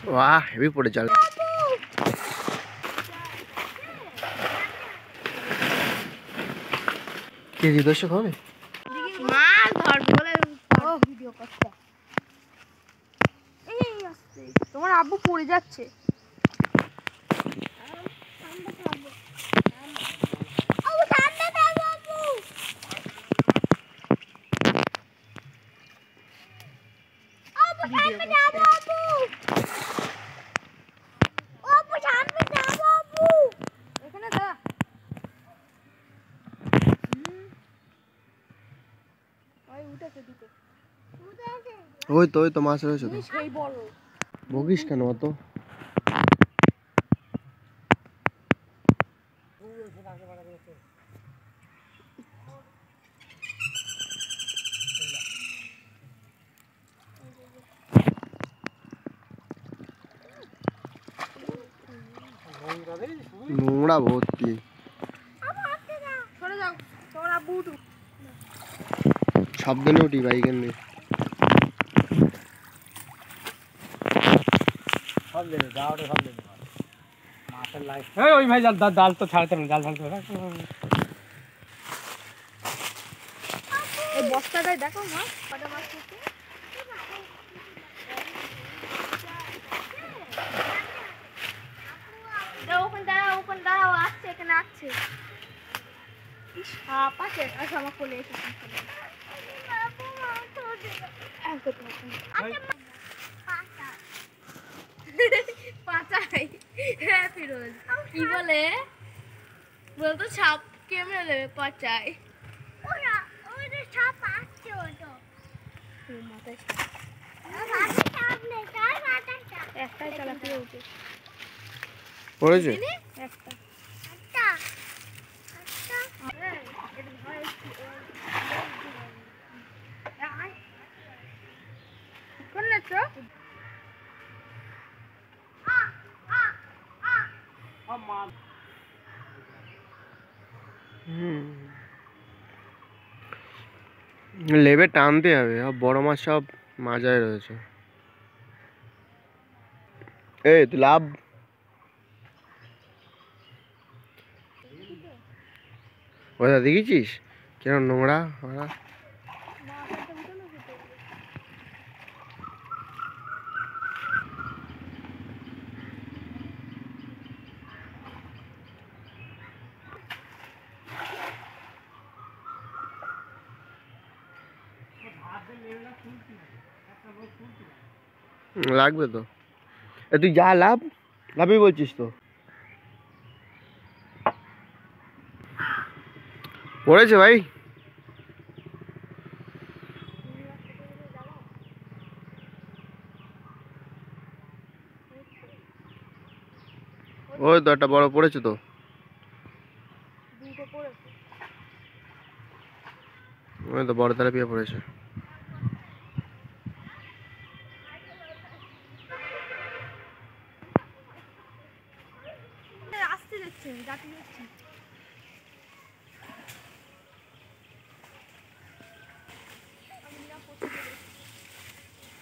वाह हेवी पड़े जाल केजी दर्शक হবে মাছ ধর বলে ভিডিও করতে এই আসছে তোমার আব্বু পড়ে যাচ্ছে ওই তো মাছ রয়েছে তো সেই বড় বগিস কেন অত নোংরা ভর্তি সরে যাও তোমার আব্বু উঠু সাবধানে উঠি বাইক এনে সব দেবে যাওয়াটা সব দেবে মাছের লাইফ ওই ভাই জাল তো ছাড়তে না জাল ছাড়তে এই বস্তাটাই দেখো মাছ কটা মাছ আছে ওখানে দাঁড়াও আসছে এখানে আসছে সাপ আছে আচ্ছা আমার কোলে এসে পাচাই হ্যাঁ ফিরোজ কি বলে বলতো সাপ কেমনে নেবে পাচাই ওরা ওই সাপ আসছে ওটা মাথায় সাপ নেই তার মাথায় সাপ একটাই চালাতে উঠে পড়েছে একটা একটা কোন নেছো লেবে টানতে হবে বড় মাছ সব মাজায় রয়েছে এই তুই লাভ ওটা দেখেছিস কেন নোংরা লাগবে তো তুই যা লাভই বলছিস তো পড়েছে ভাই ওই তো একটা বড় পড়েছে তো ওই তো বড় তেলাপিয়া পড়েছে আসতে যাচ্ছে যাতে যাচ্ছে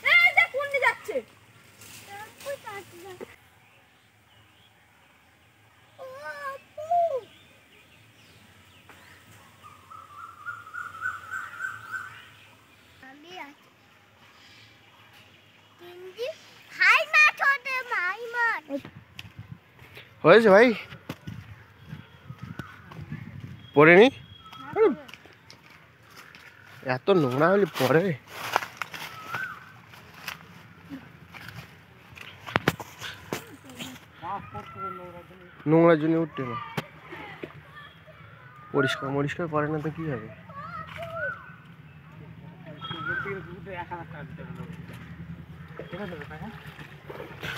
এই দেখ কোন দিকে যাচ্ছে হয়েছে ভাই পড়েনি এত নোংরা হলে পরে নোংরার জন্য উঠতে না পরিষ্কার করে না তো কি হবে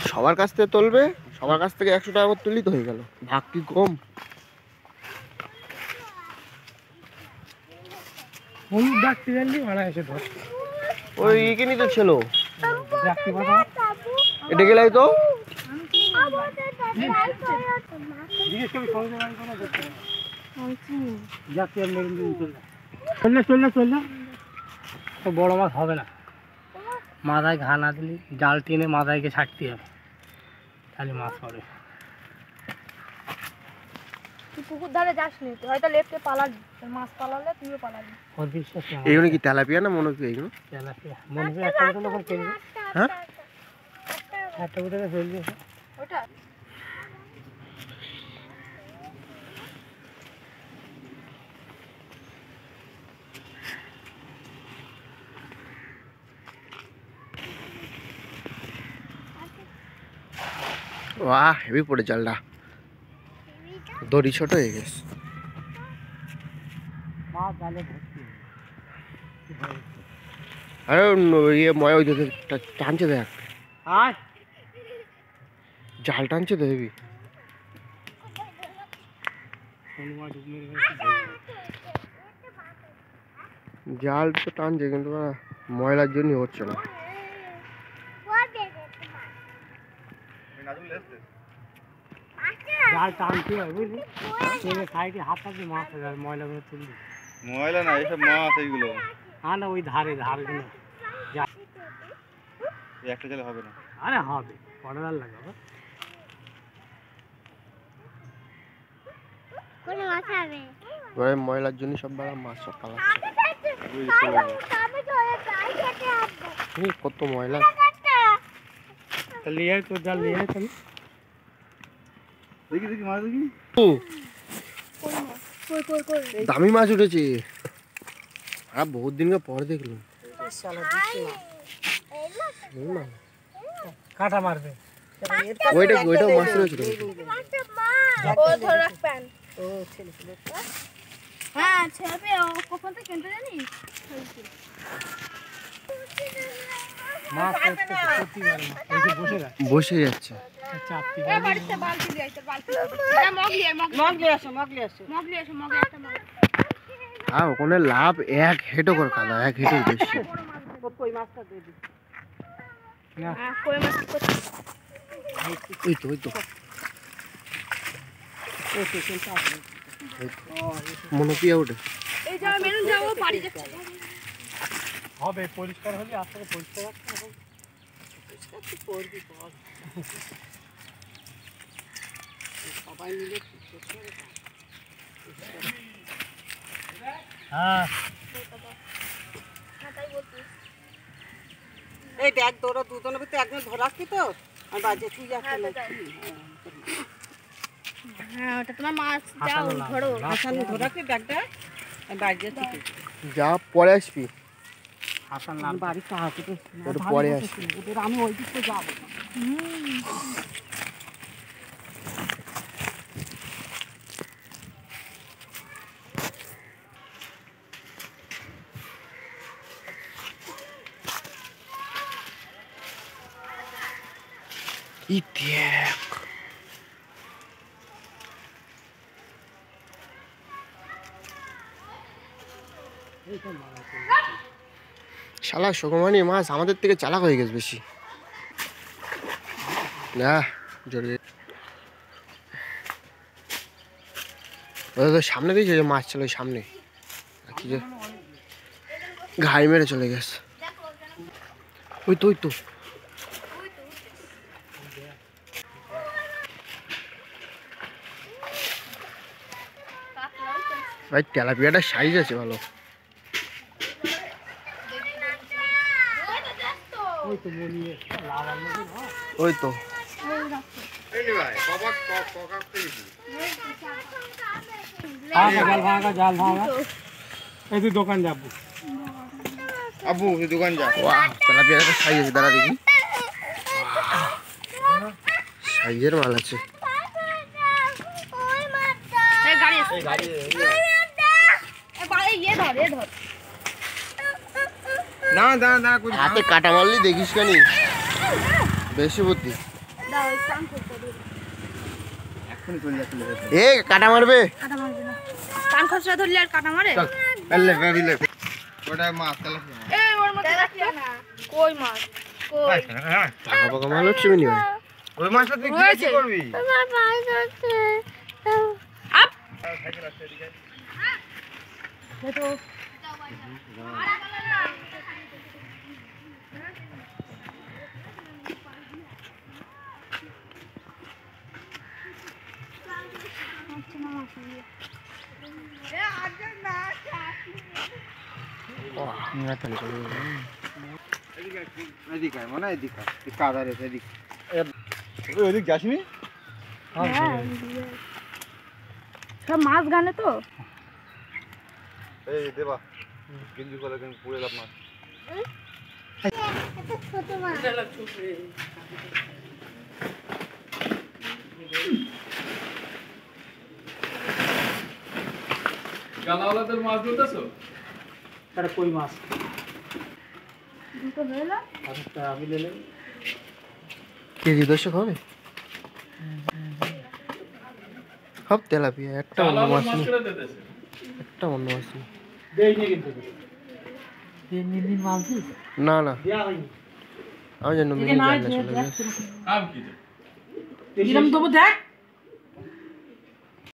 সবার কাছ থেকে তুলবে সবার কাছ থেকে 100 টাকা করে তুললেই তো হয়ে গেল ভাগ কি কম ওই এখানেই তো ছিল এটা গেলাই তো বড় মাছ হবে না মাথায় ঘা না দিলে জাল টেনে মাথায় ছাড়তে হবে খালি মাছ পড়ে। তুই পুকুর ধারে যাস নি, তুই হয়তো লেফটে পালাবি, মাছ পালালে তুইও পালাবি। ওর বিশ্বাস নেই। এগুলো কি তেলাপিয়া না মনে হচ্ছে এগুলো? তেলাপিয়া মনে হয় একটা বোতল ওখানে ফেলবি। হ্যাঁ একটা বোতলে ফেলবি। ওটা বাহ হেভি পড়ে জালটা, দড়ি ছোট হয়ে গেছে। মাছ জালে ভর্তি। আরে ইয়ে ময় ওই টানছে দেখ, আয় জাল টানছে তো হেভি। জাল তো টানছে কিন্তু ময়লার জন্য হচ্ছে না। জাল টানতে হয় বুঝলি, টেনে সাইডে হাত থাকবে মাছ ময়লাগুলো তুলবি। ময়লা না এসব মাছ এইগুলো, হ্যাঁ না ওই ধারগুলো এই একটা জালে হবে না। আরে হবে, বড় জাল লাগাবো। এবারে ময়লার জন্য সব বড় মাছ সব পালাচ্ছে। কত ময়লা। তাহলে তোর জাল নিয়ে আয় তাহলে। দেখি দেখি মাছ দেখি। দামি মাছ উঠেছে, আর বহুত দিন পর দেখলাম। কাঁটা মারবে। ওইটাও মাছ রয়েছে। ও ধরে রাখ প্যান। ও ছেলে ছেলে। হ্যাঁ ছেড়ে ও কখন থেকে কিনতে জানিস? মাছ বসে যায়, বসে যাচ্ছে। চাপতি এ বাড়িতে বালতি দিয়ে আইতে, বালতি। এটা মগ নিয়ে আসো। মগ একটা মগ। হ্যাঁ ওখানে লাভ এক হেঁটো করে কাদা, এক হেঁটো বেশি। কই মাছটা দিয়ে দি। না হ্যাঁ কই মাছ করতে। ওই তো মনোপিয়া ওঠে। এই যা মেনু যাও বাড়ি যাচ্ছে। হবে পরিষ্কার হলে আস্তে পরিষ্কার রাখতে হবে। সবাই মিলে হ্যাঁ এই দেখ তোরা দুজনের ভিতরে একজন ধরে আসবি তো, আর বাজে তুই যাচ্ছে না। হ্যাঁ ওটা তোমার মাছ যাও ধরো। হাসান ধরে রাখবি ব্যাগটা, আমি বাড়ি যাচ্ছি। যা পরে আসবি, হাসান নাম বাড়ি তো হাতে তো ওটা পরে আসবি। আমি ওই দিক থেকে যাবো। কি দেখ শালা সুকুমানি মাছ আমাদের থেকে চালাক হয়ে গেছে বেশি। না জোরে ওদের সামনে দিয়েছে যে মাছ চলে সামনে, কি যে ঘাই মেরে চলে গেছে। ওই তো ভাই তেলাপিয়াটার সাইজ আছে ভালো। ওই তো জাল ভাঙা এই তুই দোকান যাবো। আবু তুই দোকান যা। ওয়াও তেলাপিয়াটার সাইজ আছে, দাঁড়া দেখি। সাইজের মাল আছে। হাতে কাটা মারলি দেখিস কেন, বেশি বুদ্ধি। এক্ষুনি চলে যাচ্ছিল। এ কাটা মারবে, কান খসড়া ধরলে আর কাটা মারে? ওটা মাছ তেলাপিয়া। এই ওর মধ্যে রাখিও না। কই মাছ? কই? টাকা পাকা মাল হচ্ছে মিনি ভাই। ওই মাছটা তুই কি করবি? আমার ভাই যাচ্ছে। আপ দেখো এদিকে আয়, মনে হয় এদিকে আয়। এই কাদা রেখে এদিকে। ওইদিক যাসনি? সব মাছ গানে তো এই দেবা গেঞ্জি করে কেন পুড়ে লাভ মাছ। ছোট মাছ গালাওয়ালাদের মাছ ধরতেছো? তারা কই মাছ দুটো হলো আরেকটা আমি নিলাম। কেজি 10 হবে সব তেলাপিয়া, একটা অন্য গালাওয়ালা মাছ মাছ নেই, করে দিতেছে। একটা অন্য মাছ নেই। দেই নিয়ে কিন্তু মাছ না না, দেওয়া হয়নি। আমি জানি মিনি জানলা চলে গেছে। কাম কি তো? দিলাম দেবো দেখ